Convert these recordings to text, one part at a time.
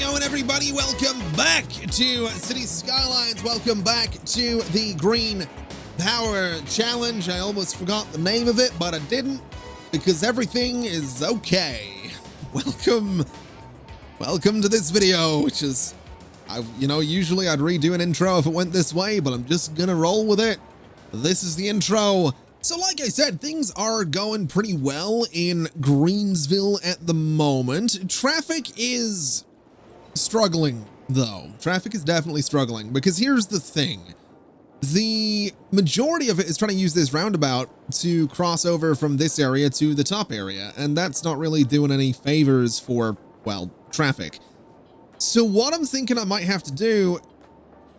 going, everybody? Welcome back to City Skylines. Welcome back to the Green Power Challenge. I almost forgot the name of it, but I didn't because everything is okay. Welcome to this video, which is, usually I'd redo an intro if it went this way, but I'm just gonna roll with it. This is the intro. So like I said, things are going pretty well in Greensville at the moment. Traffic is struggling, though. Traffic is definitely struggling, because here's the thing. The majority of it is trying to use this roundabout to cross over from this area to the top area, and that's not really doing any favors for, well, traffic. So what I'm thinking I might have to do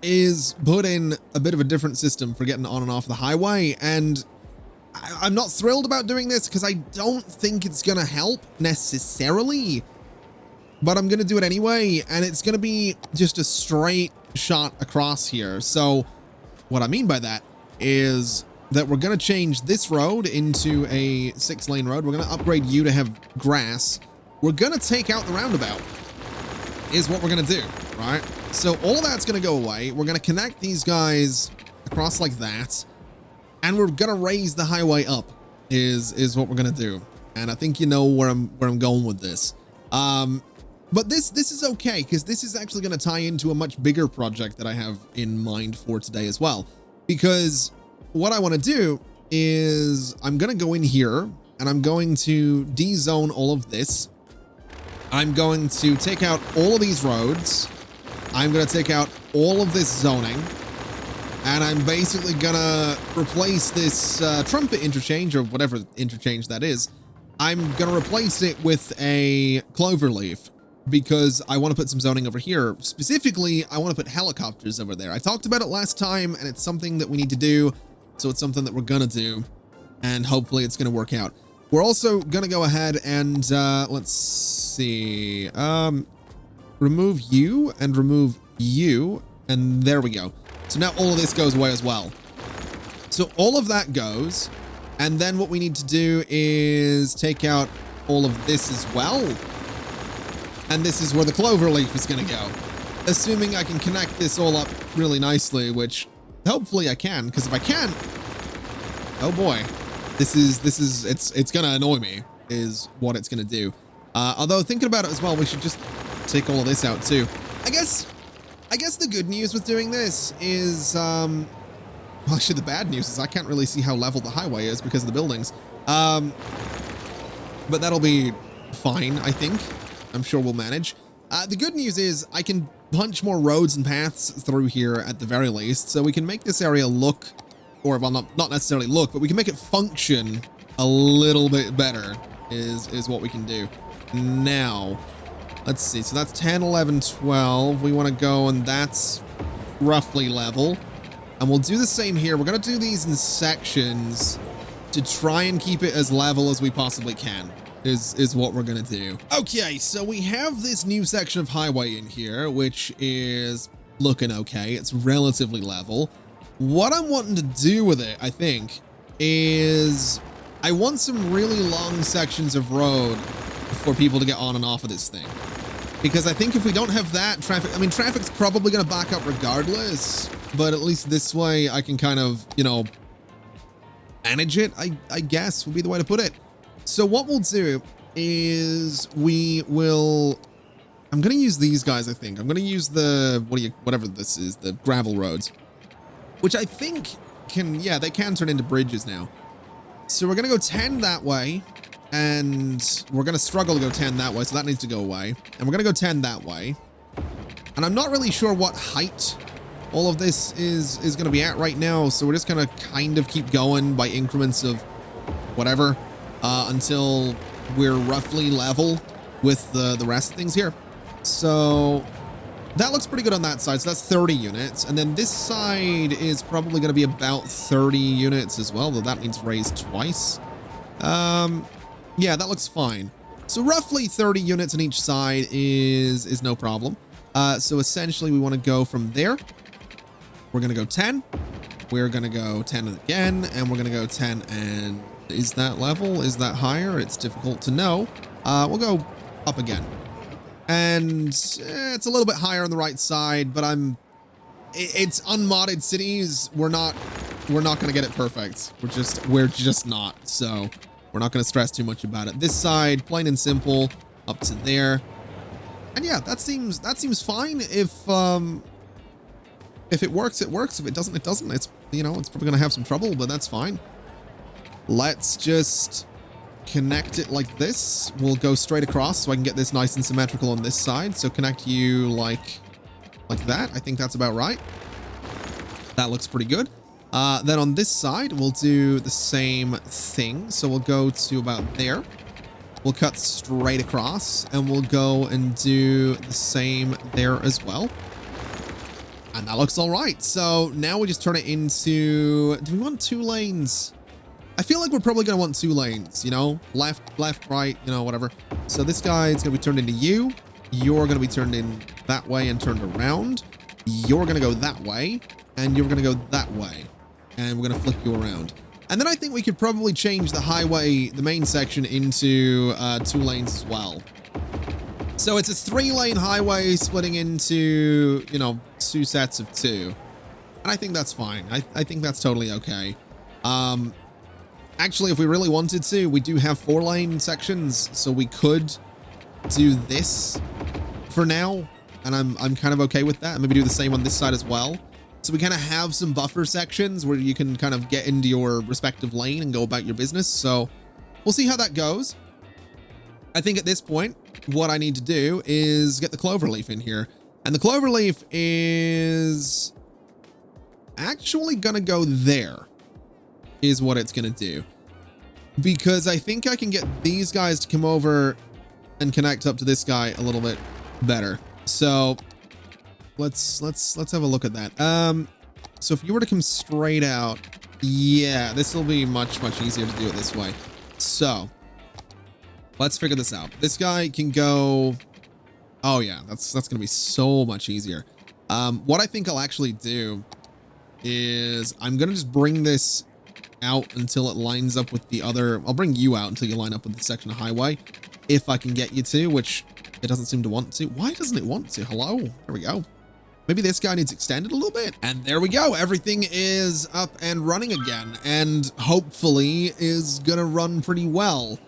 is put in a bit of a different system for getting on and off the highway, and I'm not thrilled about doing this because I don't think it's going to help necessarily, but I'm going to do it anyway, and it's going to be just a straight shot across here. So what I mean by that is that we're going to change this road into a 6-lane road. We're going to upgrade you to have grass. We're going to take out the roundabout is what we're going to do, right? So all of that's going to go away. We're going to connect these guys across like that. And we're gonna raise the highway up is what we're gonna do. And I think you know where I'm going with this. But this is okay, because this is actually gonna tie into a much bigger project that I have in mind for today as well. Because what I want to do is I'm gonna go in here and I'm going to de-zone all of this. I'm going to take out all of these roads. I'm gonna take out all of this zoning. And I'm basically gonna replace this trumpet interchange, or whatever interchange that is. I'm gonna replace it with a Cloverleaf because I want to put some zoning over here. Specifically, I want to put helicopters over there. I talked about it last time, and it's something that we need to do. So it's something that we're gonna do, and hopefully it's gonna work out. We're also gonna go ahead and let's see, remove you and remove you, and there we go. So now all of this goes away as well. So all of that goes. And then what we need to do is take out all of this as well. And this is where the Cloverleaf is going to go. Assuming I can connect this all up really nicely, which hopefully I can. Because if I can't, oh boy, it's going to annoy me is what it's going to do. Although thinking about it as well, we should just take all of this out too. I guess the good news with doing this is, well, actually the bad news is I can't really see how level the highway is because of the buildings. But that'll be fine, I think. I'm sure we'll manage. The good news is I can punch more roads and paths through here at the very least, so we can make this area look, or well, not necessarily look, but we can make it function a little bit better is what we can do. Now, let's see. So that's 10, 11, 12. We want to go, and that's roughly level. And we'll do the same here. We're going to do these in sections to try and keep it as level as we possibly can, is what we're going to do. Okay, so we have this new section of highway in here, which is looking okay. It's relatively level. What I'm wanting to do with it, I think, is I want some really long sections of road for people to get on and off of this thing. Because I think if we don't have that, traffic's probably going to back up regardless, but at least this way I can kind of, manage it, I guess would be the way to put it. So what we'll do is I'm going to use these guys, I think. I'm going to use whatever this is, the gravel roads, which I think they can turn into bridges now. So we're going to go 10 that way. And we're going to struggle to go 10 that way, so that needs to go away. And we're going to go 10 that way. And I'm not really sure what height all of this is going to be at right now, so we're just going to kind of keep going by increments of whatever until we're roughly level with the rest of things here. So that looks pretty good on that side, so that's 30 units. And then this side is probably going to be about 30 units as well, though that needs raised twice. Yeah, that looks fine. So roughly 30 units on each side is no problem. So essentially we want to go from there. We're going to go 10. We're going to go 10 again, and we're going to go 10. And is that level? Is that higher? It's difficult to know. We'll go up again. And it's a little bit higher on the right side, but it's unmodded cities. We're not going to get it perfect. We're just not. So we're not going to stress too much about it. This side, plain and simple, up to there. And yeah, that seems fine. If it works, it works. If it doesn't, it doesn't. It's, you know, it's probably going to have some trouble, but that's fine. Let's just connect it like this. We'll go straight across so I can get this nice and symmetrical on this side. So connect you like that. I think that's about right. That looks pretty good. Then on this side, we'll do the same thing. So we'll go to about there. We'll cut straight across and we'll go and do the same there as well. And that looks all right. So now we just turn it into, do we want 2 lanes? I feel like we're probably going to want 2 lanes, you know, left, right, you know, whatever. So this guy is going to be turned into you. You're going to be turned in that way and turned around. You're going to go that way and you're going to go that way. And we're going to flip you around. And then I think we could probably change the highway, the main section, into 2 lanes as well. So it's a 3-lane highway splitting into, you know, 2 sets of 2. And I think that's fine. I think that's totally okay. Actually, if we really wanted to, we do have 4-lane sections, so we could do this for now. And I'm kind of okay with that. Maybe do the same on this side as well. So we kind of have some buffer sections where you can kind of get into your respective lane and go about your business. So we'll see how that goes. I think at this point, what I need to do is get the Cloverleaf in here. And the Cloverleaf is actually going to go there, is what it's going to do. Because I think I can get these guys to come over and connect up to this guy a little bit better. So let's have a look at that. So if you were to come straight out, yeah, this will be much easier to do it this way. So let's figure this out. This guy can go, oh yeah, that's going to be so much easier. What I think I'll actually do is I'm going to just bring this out until it lines up with the other. I'll bring you out until you line up with the section of highway, if I can get you to, which it doesn't seem to want to. Why doesn't it want to? Hello, there we go. Maybe this guy needs extended a little bit. And there we go. Everything is up and running again, and hopefully is gonna run pretty well.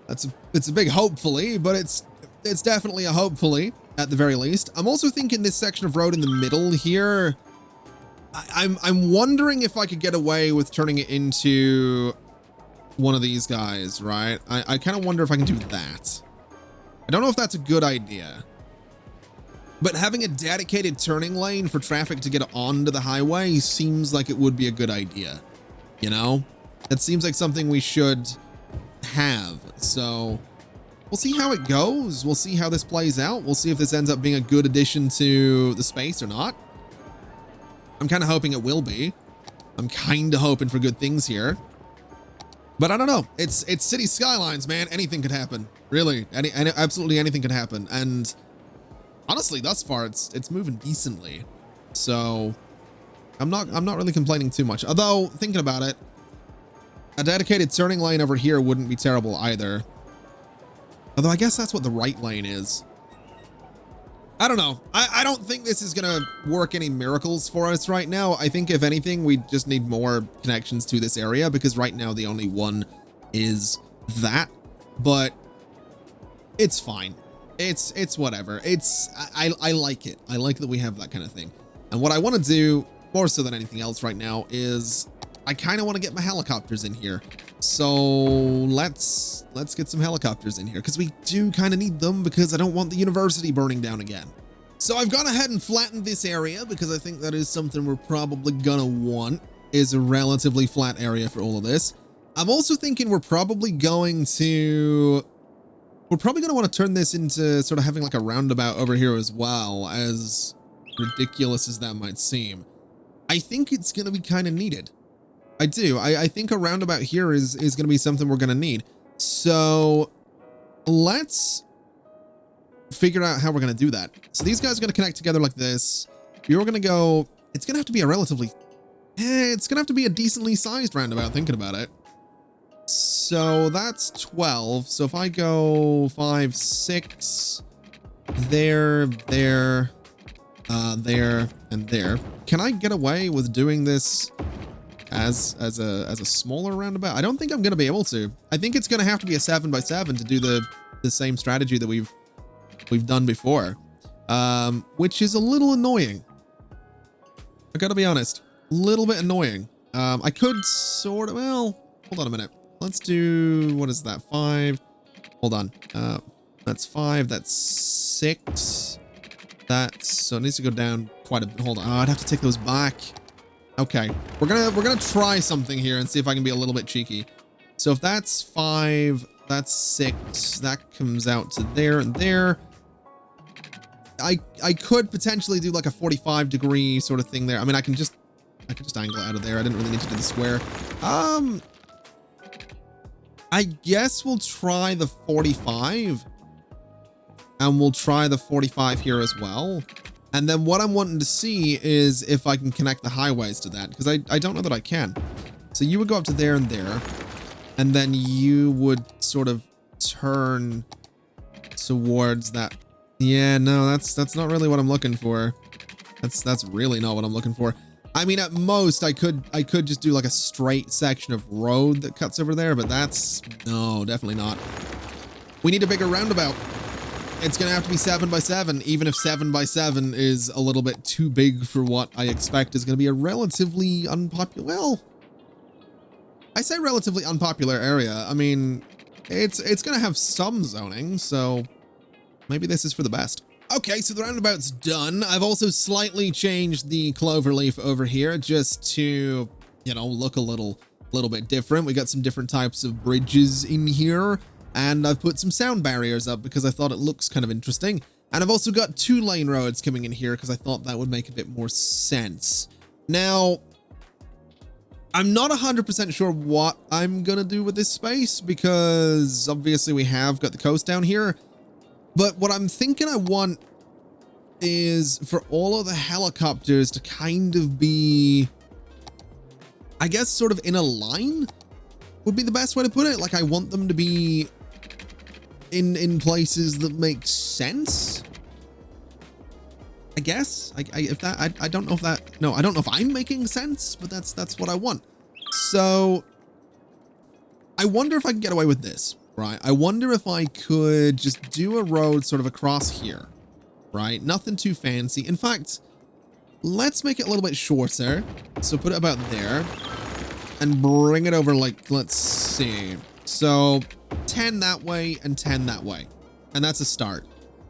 It's a big hopefully, but it's definitely a hopefully at the very least. I'm also thinking this section of road in the middle here, I'm wondering if I could get away with turning it into one of these guys, right? I kind of wonder if I can do that. I don't know if that's a good idea, but having a dedicated turning lane for traffic to get onto the highway seems like it would be a good idea. You know, that seems like something we should have. So we'll see how it goes. We'll see how this plays out. We'll see if this ends up being a good addition to the space or not. I'm kind of hoping it will be. I'm kind of hoping for good things here. But I don't know. It's City Skylines, man. Anything could happen. Really. Absolutely anything could happen. And honestly, thus far, it's moving decently. So I'm not really complaining too much. Although, thinking about it, a dedicated turning lane over here wouldn't be terrible either. Although I guess that's what the right lane is. I don't know. I don't think this is gonna work any miracles for us right now. I think if anything, we just need more connections to this area, because right now the only one is that. But it's fine. It's whatever. I like it. I like that we have that kind of thing. And what I want to do more so than anything else right now is I kind of want to get my helicopters in here. So let's get some helicopters in here, because we do kind of need them, because I don't want the university burning down again. So I've gone ahead and flattened this area, because I think that is something we're probably gonna want, is a relatively flat area for all of this. I'm also thinking we're probably going to want to turn this into sort of having like a roundabout over here as well, as ridiculous as that might seem. I think it's going to be kind of needed. I do. I think a roundabout here is going to be something we're going to need. So let's figure out how we're going to do that. So these guys are going to connect together like this. You're going to go, it's going to have to be a relatively, it's going to have to be a decently sized roundabout, thinking about it. So that's 12. So if I go 5, 6, there, there, there, and there. Can I get away with doing this as a smaller roundabout? I don't think I'm going to be able to. I think it's going to have to be a 7x7 to do the same strategy that we've done before, which is a little annoying. I got to be honest, a little bit annoying. I could sort of, well, hold on a minute. Let's do, what is that? 5. Hold on. That's 5. That's 6. So it needs to go down quite a bit. Hold on. Oh, I'd have to take those back. Okay. We're gonna try something here and see if I can be a little bit cheeky. So if that's 5, that's 6, that comes out to there and there. I could potentially do like a 45-degree sort of thing there. I mean, I could just angle it out of there. I didn't really need to do the square. I guess we'll try the 45. And we'll try the 45 here as well. And then what I'm wanting to see is if I can connect the highways to that, because I don't know that I can. So you would go up to there and there, and then you would sort of turn towards that. Yeah, no, that's not really what I'm looking for. That's really not what I'm looking for. I mean, at most I could just do like a straight section of road that cuts over there, but that's, no, definitely not. We need a bigger roundabout. It's going to have to be 7x7, even if 7x7 is a little bit too big for what I expect is going to be a relatively unpopular, well, I say relatively unpopular area. I mean, it's going to have some zoning, so maybe this is for the best. Okay, so the roundabout's done. I've also slightly changed the Cloverleaf over here just to, you know, look a little bit different. We got some different types of bridges in here. And I've put some sound barriers up because I thought it looks kind of interesting. And I've also got 2-lane roads coming in here because I thought that would make a bit more sense. Now, I'm not 100% sure what I'm going to do with this space because obviously we have got the coast down here. But what I'm thinking I want is for all of the helicopters to kind of be, I guess, sort of in a line would be the best way to put it. Like, I want them to be in places that make sense, I guess. I don't know if that, no, I don't know if I'm making sense, but that's what I want. So I wonder if I can get away with this, right? I wonder if I could just do a road sort of across here, right? Nothing too fancy. In fact, let's make it a little bit shorter. So put it about there and bring it over, like, let's see. So 10 that way and 10 that way. And that's a start.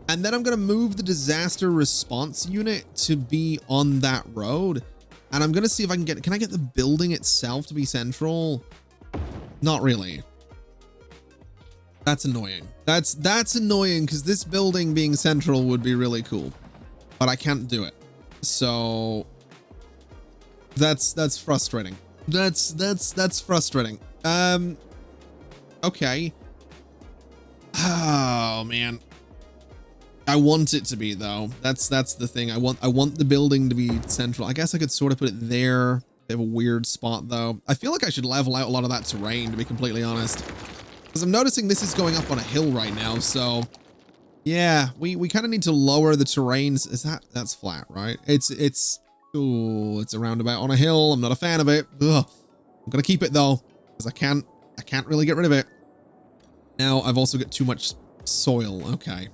And then I'm going to move the disaster response unit to be on that road. And I'm going to see if I can I get the building itself to be central? Not really. That's annoying. That's annoying because this building being central would be really cool, but I can't do it. So that's frustrating. That's frustrating. Okay. Oh man. I want it to be though. That's the thing. I want the building to be central. I guess I could sort of put it there. They have a weird spot though. I feel like I should level out a lot of that terrain, to be completely honest. Because I'm noticing this is going up on a hill right now, so yeah, we kind of need to lower the terrains. That's flat, right? It's a roundabout on a hill. I'm not a fan of it. Ugh. I'm gonna keep it though, because I can't really get rid of it. Now I've also got too much soil. Okay.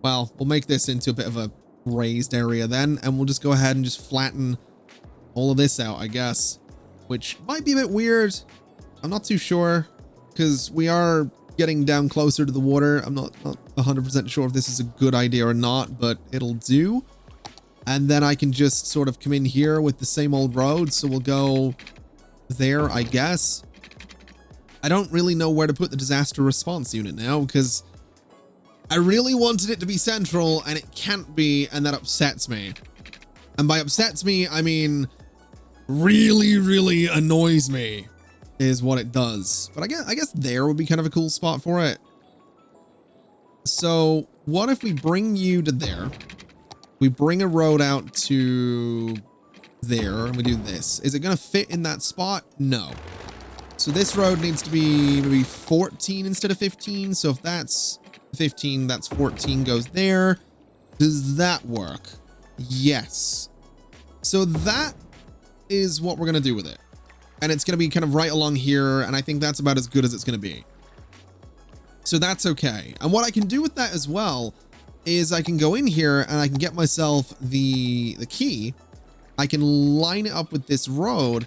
Well, we'll make this into a bit of a raised area then, and we'll just go ahead and just flatten all of this out, I guess, which might be a bit weird. I'm not too sure because we are getting down closer to the water. I'm not 100% sure if this is a good idea or not, but it'll do. And then I can just sort of come in here with the same old road. So we'll go there, I guess. I don't really know where to put the disaster response unit now because I really wanted it to be central and it can't be, and that upsets me. And by upsets me, I mean really annoys me is what it does. But I guess there would be kind of a cool spot for it. So what if we bring you to there? We bring a road out to there and we do this. Is it going to fit in that spot? No. So this road needs to be maybe 14 instead of 15. So if that's 15, that's 14 goes there. Does that work? Yes. So that is what we're going to do with it. And it's going to be kind of right along here. And I think that's about as good as it's going to be. So that's okay. And what I can do with that as well is I can go in here and I can get myself the key. I can line it up with this road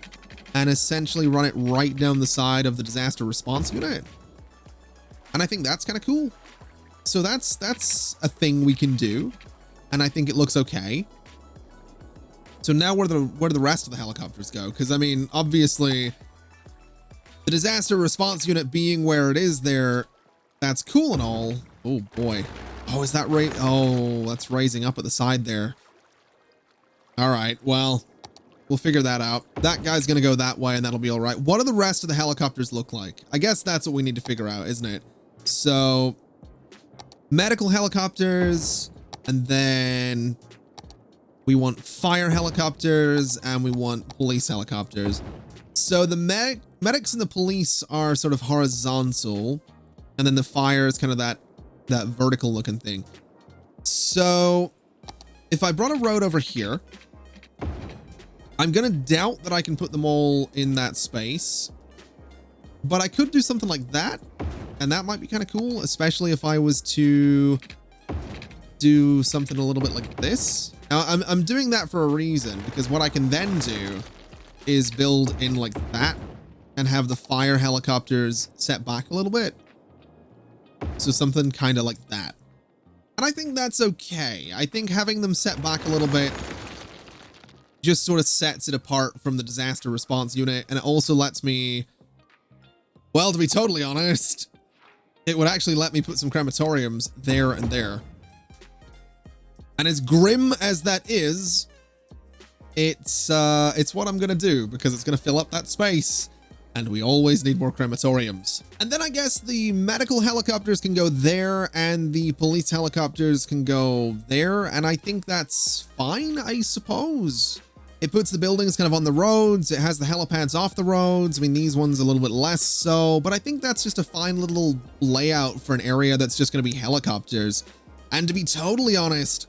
and essentially run it right down the side of the disaster response unit. And I think that's kind of cool. So that's a thing we can do. And I think it looks okay. So now where do the rest of the helicopters go? Because I mean, obviously the disaster response unit being where it is there, that's cool and all. Oh boy. Oh, is that right? Oh, that's raising up at the side there. All right, well, we'll figure that out. That guy's going to go that way and that'll be all right. What do the rest of the helicopters look like? I guess that's what we need to figure out, isn't it? So medical helicopters, and then we want fire helicopters, and we want police helicopters. So the medics and the police are sort of horizontal, and then the fire is kind of that vertical looking thing. So if I brought a road over here, I'm going to doubt that I can put them all in that space, but I could do something like that. And that might be kind of cool, especially if I was to do something a little bit like this. Now, I'm doing that for a reason, because what I can then do is build in like that and have the fire helicopters set back a little bit. So something kind of like that. And I think that's okay. I think having them set back a little bit just sort of sets it apart from the disaster response unit. And it also lets me, well, to be totally honest, it would actually let me put some crematoriums there and there. And as grim as that is, it's what I'm going to do, because it's going to fill up that space. And we always need more crematoriums. And then I guess the medical helicopters can go there and the police helicopters can go there. And I think that's fine, I suppose. It puts the buildings kind of on the roads. It has the helipads off the roads. I mean, these ones a little bit less so, but I think that's just a fine little layout for an area that's just going to be helicopters. And to be totally honest,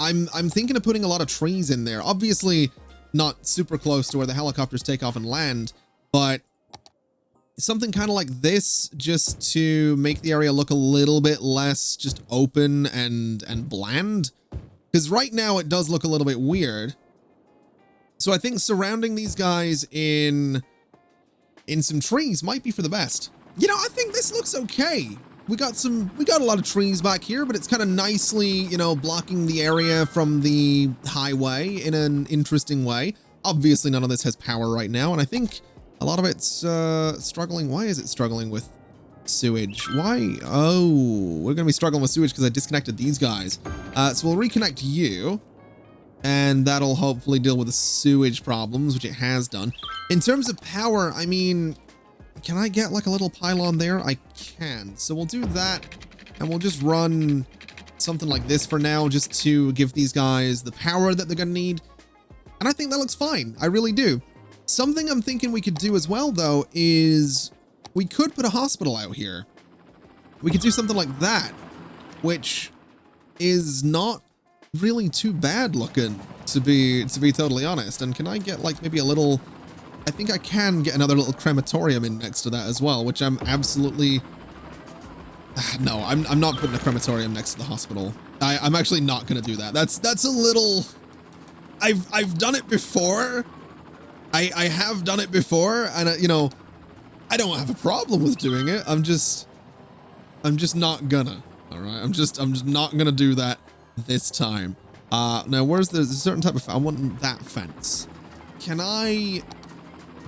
I'm thinking of putting a lot of trees in there. Obviously not super close to where the helicopters take off and land, but something kind of like this, just to make the area look a little bit less just open and bland. Because right now it does look a little bit weird. So I think surrounding these guys in some trees might be for the best. You know, I think this looks okay. We got a lot of trees back here, but it's kind of nicely, you know, blocking the area from the highway in an interesting way. Obviously none of this has power right now, and I think a lot of it's struggling. Why is it struggling with sewage? Why? Oh, we're going to be struggling with sewage because I disconnected these guys. So we'll reconnect you, and that'll hopefully deal with the sewage problems, which it has done. In terms of power, I mean, can I get like a little pylon there? I can. So we'll do that, and we'll just run something like this for now, just to give these guys the power that they're going to need. And I think that looks fine. I really do. Something I'm thinking we could do as well, though, is we could put a hospital out here. We could do something like that, which is not really too bad looking, to be totally honest. And can I get like maybe a little, I think I can get another little crematorium in next to that as well, which I'm absolutely, no, I'm not putting a crematorium next to the hospital. I'm actually not going to do that. That's a little, I've done it before. I have done it before, and you know, I don't have a problem with doing it. I'm just not gonna. All right, I'm just not gonna do that this time. Now where's there's a certain type of, I want that fence. Can I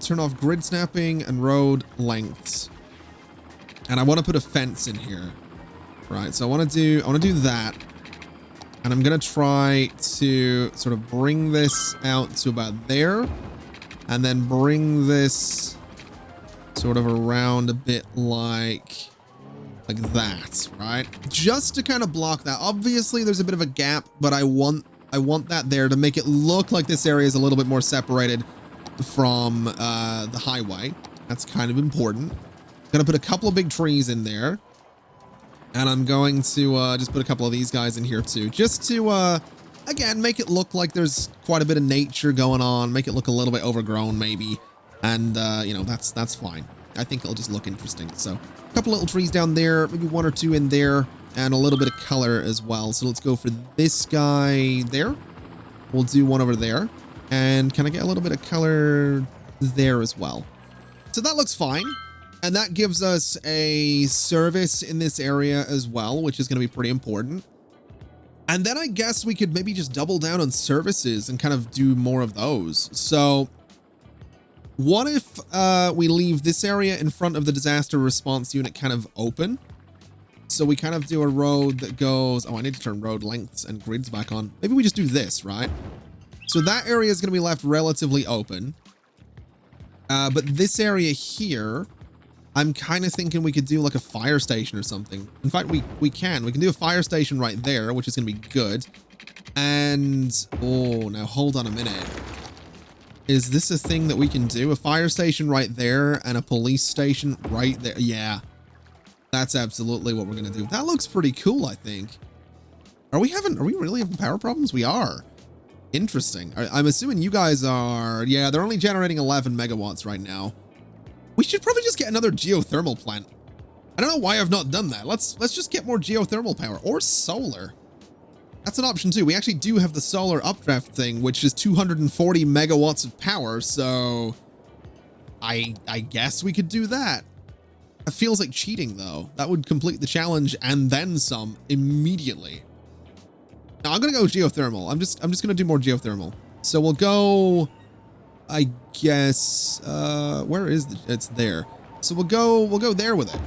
turn off grid snapping and road lengths? And I want to put a fence in here. Right, so I want to do that. And I'm gonna try to sort of bring this out to about there. And then bring this sort of around a bit like that, right? Just to kind of block that. Obviously, there's a bit of a gap, but I want that there to make it look like this area is a little bit more separated from the highway. That's kind of important. Gonna put a couple of big trees in there. And I'm going to just put a couple of these guys in here too, just to, again, make it look like there's quite a bit of nature going on, make it look a little bit overgrown maybe. And, you know, that's fine. I think it'll just look interesting. So a couple little trees down there, maybe one or two in there, and a little bit of color as well. So let's go for this guy there. We'll do one over there. And can I get a little bit of color there as well? So that looks fine. And that gives us a service in this area as well, which is going to be pretty important. And then I guess we could maybe just double down on services and kind of do more of those. So what if we leave this area in front of the disaster response unit kind of open? So we kind of do a road that goes, oh, I need to turn road lengths and grids back on. Maybe we just do this, right? So that area is going to be left relatively open. But this area here, I'm kind of thinking we could do like a fire station or something. In fact, we can do a fire station right there, which is going to be good. And, oh, now hold on a minute. Is this a thing that we can do? A fire station right there and a police station right there. Yeah, that's absolutely what we're going to do. That looks pretty cool, I think. Are we really having power problems? We are. Interesting. I'm assuming you guys are, yeah, they're only generating 11 megawatts right now. We should probably just get another geothermal plant. I don't know why I've not done that. Let's just get more geothermal power or solar. That's an option too. We actually do have the solar updraft thing, which is 240 megawatts of power. So I guess we could do that. It feels like cheating though. That would complete the challenge and then some immediately. Now I'm going to go geothermal. I'm just going to do more geothermal. So we'll go, I guess, where is it's there. So we'll go there with it.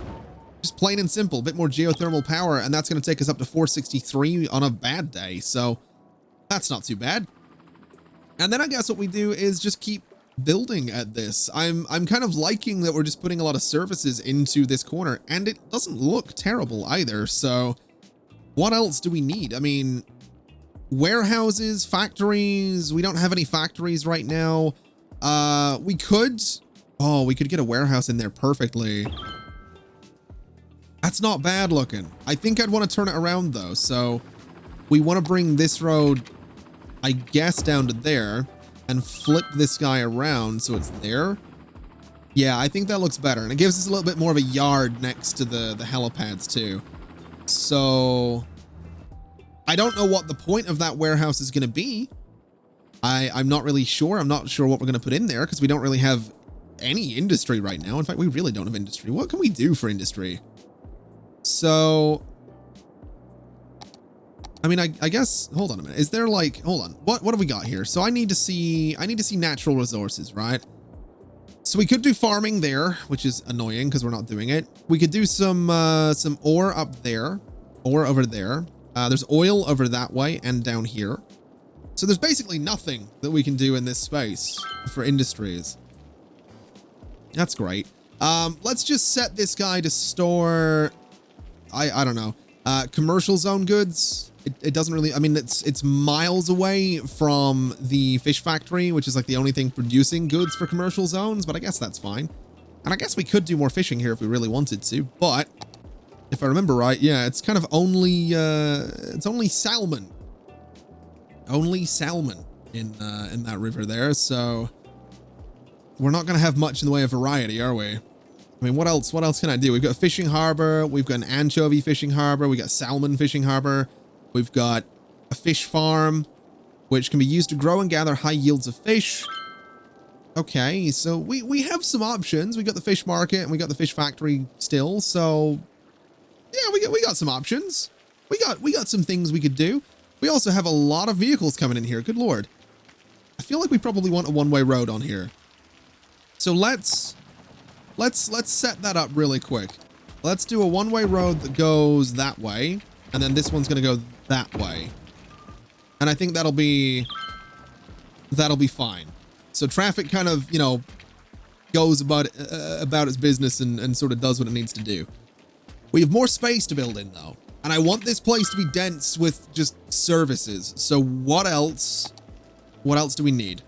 Just plain and simple, a bit more geothermal power, and that's going to take us up to 463 on a bad day. So that's not too bad. And then I guess what we do is just keep building at this. I'm kind of liking that we're just putting a lot of services into this corner, and it doesn't look terrible either. So what else do we need? I mean, warehouses, factories. We don't have any factories right now. We could get a warehouse in there perfectly. That's not bad looking. I think I'd want to turn it around though. So we want to bring this road, I guess, down to there and flip this guy around so it's there. Yeah, I think that looks better. And it gives us a little bit more of a yard next to the helipads too. So I don't know what the point of that warehouse is going to be. I'm not really sure. I'm not sure what we're going to put in there because we don't really have any industry right now. In fact, we really don't have industry. What can we do for industry? So, I mean, I guess, hold on a minute. Is there like, hold on, what have we got here? So I need to see natural resources, right? So we could do farming there, which is annoying because we're not doing it. We could do some ore up there, ore over there. There's oil over that way and down here. So there's basically nothing that we can do in this space for industries. That's great. Let's just set this guy to store, I don't know, commercial zone goods. It doesn't really, I mean, it's miles away from the fish factory, which is like the only thing producing goods for commercial zones, but I guess that's fine. And I guess we could do more fishing here if we really wanted to, but if I remember right, yeah, it's kind of only, it's only salmon. Only salmon in that river there, so we're not going to have much in the way of variety, are we? I mean, what else can I do? We've got a fishing harbor, we've got an anchovy fishing harbor, we got salmon fishing harbor, we've got a fish farm, which can be used to grow and gather high yields of fish. Okay, so we have some options. We got the fish market and we got the fish factory still, so yeah, we got some options. We got some things we could do. We also have a lot of vehicles coming in here. Good Lord. I feel like we probably want a one-way road on here. So let's set that up really quick. Let's do a one-way road that goes that way, and then this one's going to go that way. And I think that'll be fine. So traffic kind of, you know, goes about its business and sort of does what it needs to do. We have more space to build in though. And I want this place to be dense with just services. So what else do we need?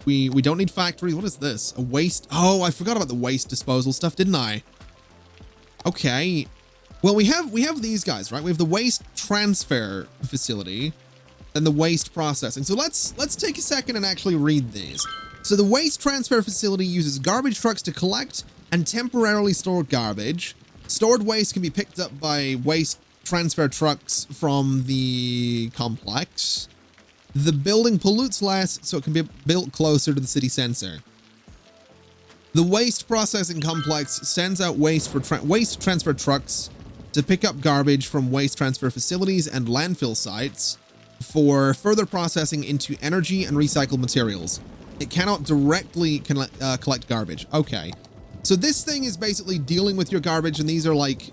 We don't need factories. What is this? A waste? Oh, I forgot about the waste disposal stuff, didn't I? Okay. Well, we have these guys, right? We have the waste transfer facility and the waste processing. So let's take a second and actually read these. So the waste transfer facility uses garbage trucks to collect and temporarily store garbage. Stored waste can be picked up by waste transfer trucks from the complex. The building pollutes less, so it can be built closer to the city center. The waste processing complex sends out waste for waste transfer trucks to pick up garbage from waste transfer facilities and landfill sites for further processing into energy and recycled materials. It cannot directly collect garbage. Okay. So this thing is basically dealing with your garbage, and these are like,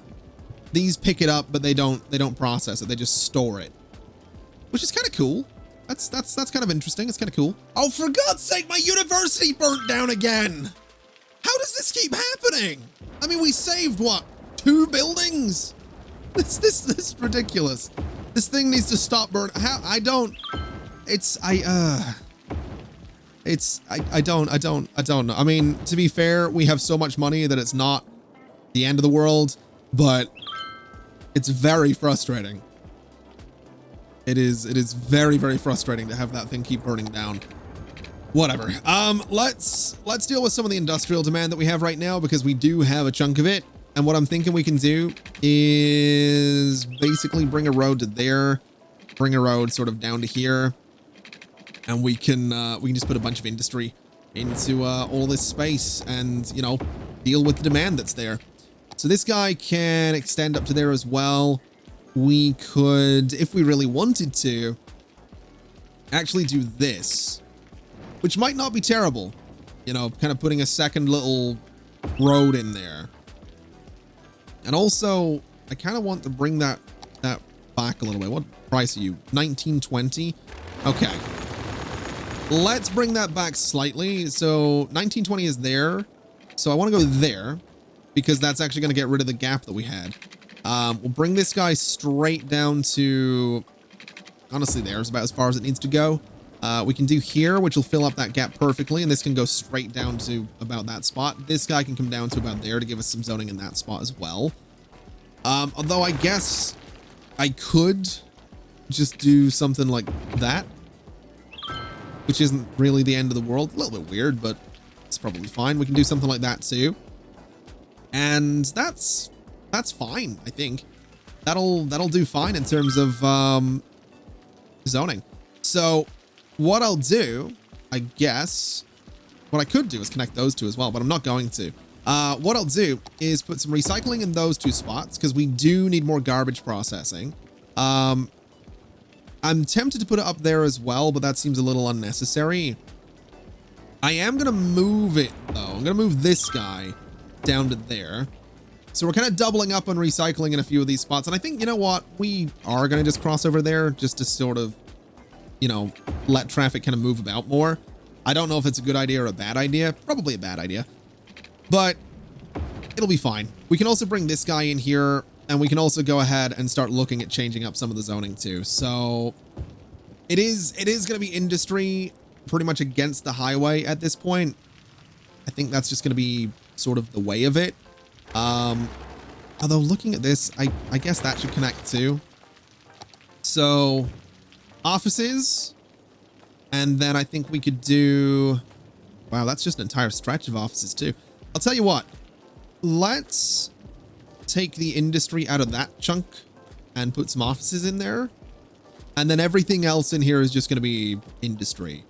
these pick it up, but they don't process it. They just store it, which is kind of cool. That's kind of interesting. It's kind of cool. Oh, for God's sake, my university burnt down again. How does this keep happening? I mean, we saved what? 2 buildings? This is ridiculous. This thing needs to stop burning. How? I don't know. I mean, to be fair, we have so much money that it's not the end of the world, but it's very frustrating. It is very, very frustrating to have that thing keep burning down. Whatever. Let's deal with some of the industrial demand that we have right now, because we do have a chunk of it. And what I'm thinking we can do is basically bring a road to there, bring a road sort of down to here, and we can just put a bunch of industry into all this space and, you know, deal with the demand that's there. So this guy can extend up to there as well. We could, if we really wanted to, actually do this, which might not be terrible. You know, kind of putting a second little road in there. And also, I kind of want to bring that back a little bit. What price are you? 1920? Okay. Let's bring that back slightly. So 1920 is there. So I want to go there because that's actually going to get rid of the gap that we had. We'll bring this guy straight down to, honestly, there's about as far as it needs to go. We can do here, which will fill up that gap perfectly. And this can go straight down to about that spot. This guy can come down to about there to give us some zoning in that spot as well. Although I guess I could just do something like that, which isn't really the end of the world. A little bit weird, but it's probably fine. We can do something like that too. And that's fine, I think. That'll do fine in terms of zoning. So what I'll do, I guess, what I could do is connect those two as well, but I'm not going to. What I'll do is put some recycling in those 2 spots because we do need more garbage processing. I'm tempted to put it up there as well, but that seems a little unnecessary. I am going to move it, though. I'm going to move this guy down to there. So we're kind of doubling up on recycling in a few of these spots. And I think, you know what? We are going to just cross over there just to sort of, you know, let traffic kind of move about more. I don't know if it's a good idea or a bad idea. Probably a bad idea. But it'll be fine. We can also bring this guy in here. And we can also go ahead and start looking at changing up some of the zoning too. So it is going to be industry pretty much against the highway at this point. I think that's just going to be sort of the way of it. Although looking at this, I guess that should connect too. So offices, and then I think we could do, wow, that's just an entire stretch of offices too. I'll tell you what, let's take the industry out of that chunk and put some offices in there. And then everything else in here is just going to be industry,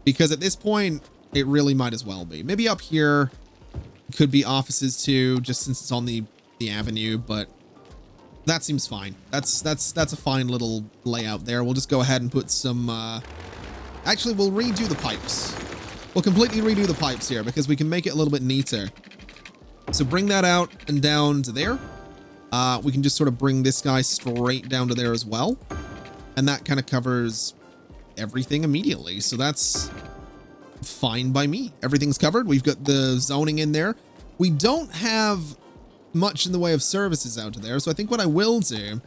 because at this point it really might as well be. Maybe up here could be offices too, just since it's on the avenue, but that seems fine. That's a fine little layout there. We'll just go ahead and put some, actually we'll redo the pipes. We'll completely redo the pipes here because we can make it a little bit neater. So bring that out and down to there. We can just sort of bring this guy straight down to there as well. And that kind of covers everything immediately. So that's fine by me. Everything's covered. We've got the zoning in there. We don't have much in the way of services out of there. So I think what I will do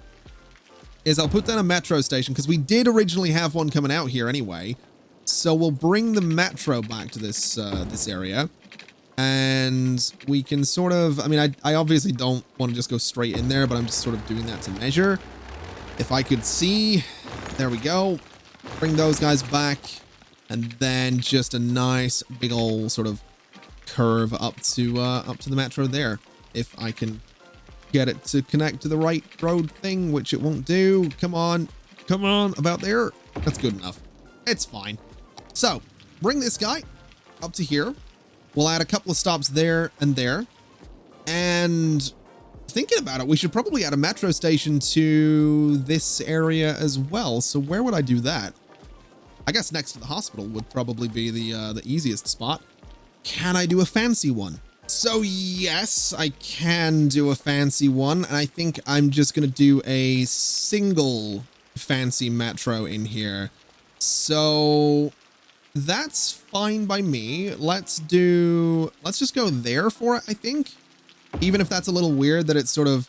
is I'll put down a metro station because we did originally have one coming out here anyway. So we'll bring the metro back to this area. And we can sort of, I mean, I obviously don't want to just go straight in there, but I'm just sort of doing that to measure. If I could see, there we go. Bring those guys back. And then just a nice big old sort of curve up to the metro there. If I can get it to connect to the right road thing, which it won't do. Come on, about there. That's good enough. It's fine. So bring this guy up to here. We'll add a couple of stops there and there. And thinking about it, we should probably add a metro station to this area as well. So where would I do that? I guess next to the hospital would probably be the easiest spot. Can I do a fancy one? So yes, I can do a fancy one. And I think I'm just going to do a single fancy metro in here. So that's fine by me. Let's just go there for it, I think. Even if that's a little weird that it's sort of,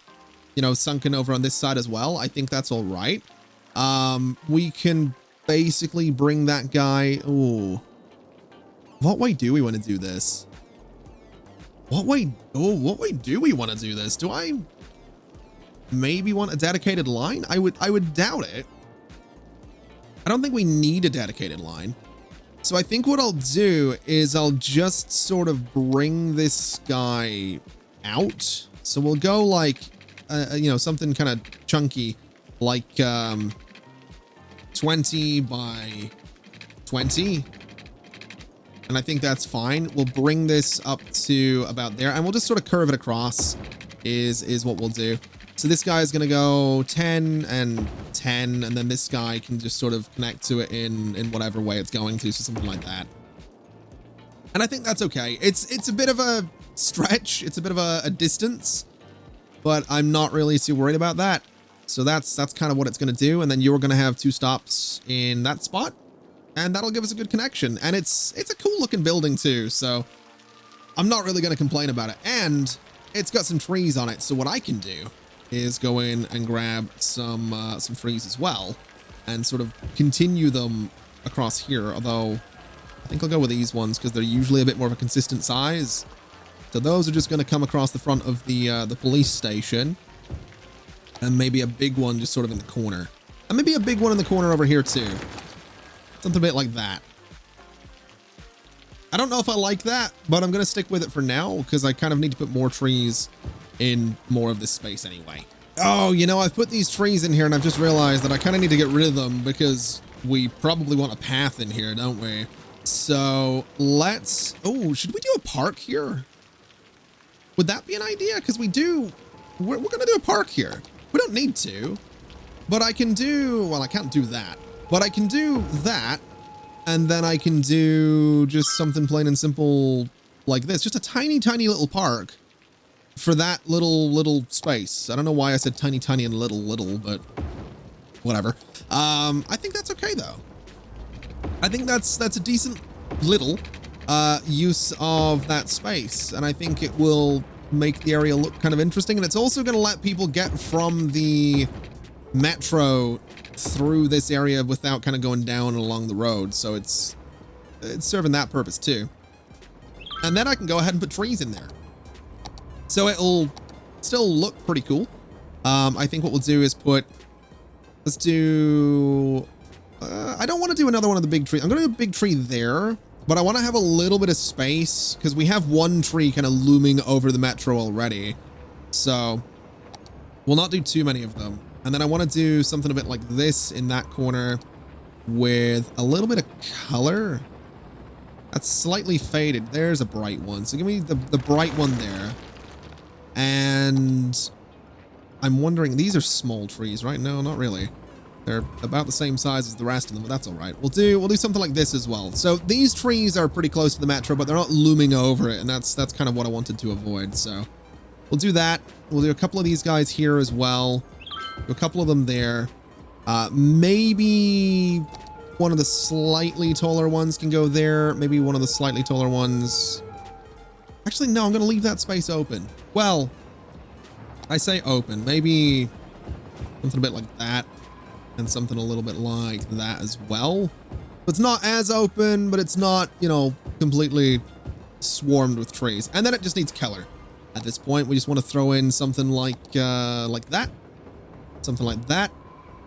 you know, sunken over on this side as well. I think that's all right. We can basically bring that guy. Ooh. What way do we want to do this? What way do we want to do this? Do I maybe want a dedicated line? I would doubt it. I don't think we need a dedicated line. So I think what I'll do is I'll just sort of bring this guy out. So we'll go like, you know, something kind of chunky, like 20 by 20. And I think that's fine. We'll bring this up to about there and we'll just sort of curve it across is what we'll do. So this guy is going to go 10 and 10, and then this guy can just sort of connect to it in whatever way it's going to, so something like that. And I think that's okay. It's a bit of a stretch. It's a bit of a distance, but I'm not really too worried about that. So that's kind of what it's going to do. And then you're going to have 2 stops in that spot, and that'll give us a good connection. And it's a cool looking building too. So I'm not really going to complain about it. And it's got some trees on it. So what I can do is go in and grab some trees as well and sort of continue them across here. Although I think I'll go with these ones because they're usually a bit more of a consistent size. So those are just going to come across the front of the police station, and maybe a big one just sort of in the corner, and maybe a big one in the corner over here too. Something a bit like that. I don't know if I like that, but I'm going to stick with it for now because I kind of need to put more trees in more of this space anyway. Oh, you know, I've put these trees in here and I've just realized that I kind of need to get rid of them because we probably want a path in here, don't we? So let's, oh, should we do a park here? Would that be an idea? Because we're going to do a park here. We don't need to, but I can do, well, I can't do that, but I can do that. And then I can do just something plain and simple like this, just a tiny, tiny little park for that little space. I don't know why I said tiny, tiny and little, but whatever. I think that's okay though. I think that's a decent little use of that space, and I think it will make the area look kind of interesting. And it's also going to let people get from the metro through this area without kind of going down along the road. So it's serving that purpose too. And then I can go ahead and put trees in there. So it'll still look pretty cool. I think what we'll do is let's do, I don't want to do another one of the big trees. I'm going to do a big tree there, but I want to have a little bit of space because we have one tree kind of looming over the metro already. So we'll not do too many of them. And then I want to do something a bit like this in that corner with a little bit of color. That's slightly faded. There's a bright one. So give me the bright one there. And I'm wondering, these are small trees, right? No, not really. They're about the same size as the rest of them, but that's all right. We'll do something like this as well. So these trees are pretty close to the metro, but they're not looming over it. And that's kind of what I wanted to avoid. So we'll do that. We'll do a couple of these guys here as well. Do a couple of them there. Maybe one of the slightly taller ones can go there. Maybe one of the slightly taller ones. Actually, no, I'm going to leave that space open. Well, I say open. Maybe something a bit like that. And something a little bit like that as well. It's not as open, but it's not, you know, completely swarmed with trees. And then it just needs color. At this point, we just want to throw in something like that. Something like that.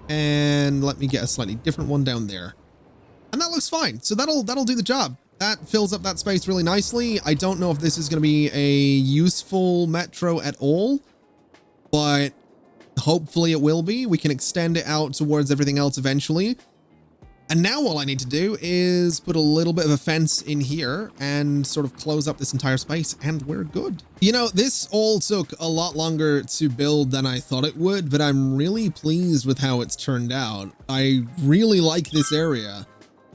And let me get a slightly different one down there. And that looks fine. So that'll do the job. That fills up that space really nicely. I don't know if this is going to be a useful metro at all, but hopefully it will be. We can extend it out towards everything else eventually. And now all I need to do is put a little bit of a fence in here and sort of close up this entire space, and we're good. You know, this all took a lot longer to build than I thought it would, but I'm really pleased with how it's turned out. I really like this area.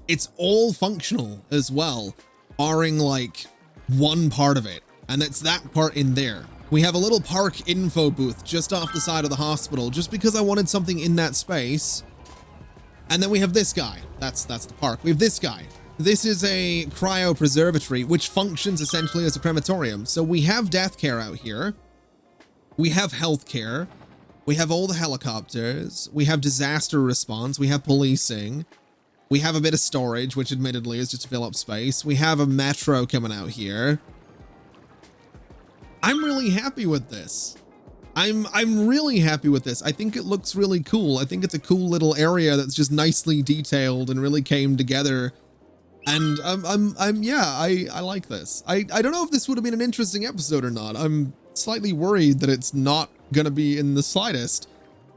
It's all functional as well, barring like one part of it, and it's that part in there. We have a little park info booth just off the side of the hospital, just because I wanted something in that space. And then we have this guy. That's the park. We have this guy. This is a cryopreservatory, which functions essentially as a crematorium. So we have death care out here. We have health care. We have all the helicopters. We have disaster response. We have policing. We have a bit of storage, which admittedly is just to fill up space. We have a metro coming out here. I'm really happy with this. I'm really happy with this. I think it looks really cool. I think it's a cool little area that's just nicely detailed and really came together. And I like this. I don't know if this would have been an interesting episode or not. I'm slightly worried that it's not gonna be in the slightest,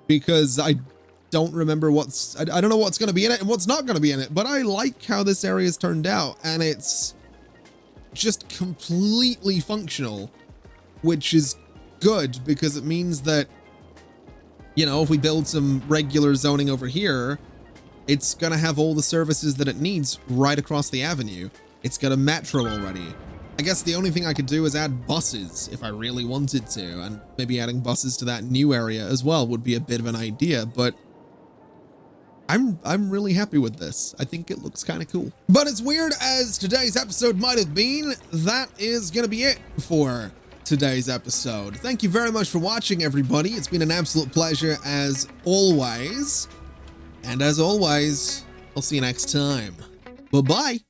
because I don't remember I don't know what's gonna be in it and what's not gonna be in it, but I like how this area's turned out, and it's just completely functional, which is good, because it means that, you know, if we build some regular zoning over here, it's gonna have all the services that it needs right across the avenue. It's got a metro already. I guess the only thing I could do is add buses if I really wanted to, and maybe adding buses to that new area as well would be a bit of an idea, but I'm really happy with this. I think it looks kind of cool. But as weird as today's episode might have been, that is gonna be it for today's episode. Thank you very much for watching, everybody. It's been an absolute pleasure as always. And as always, I'll see you next time. Bye-bye.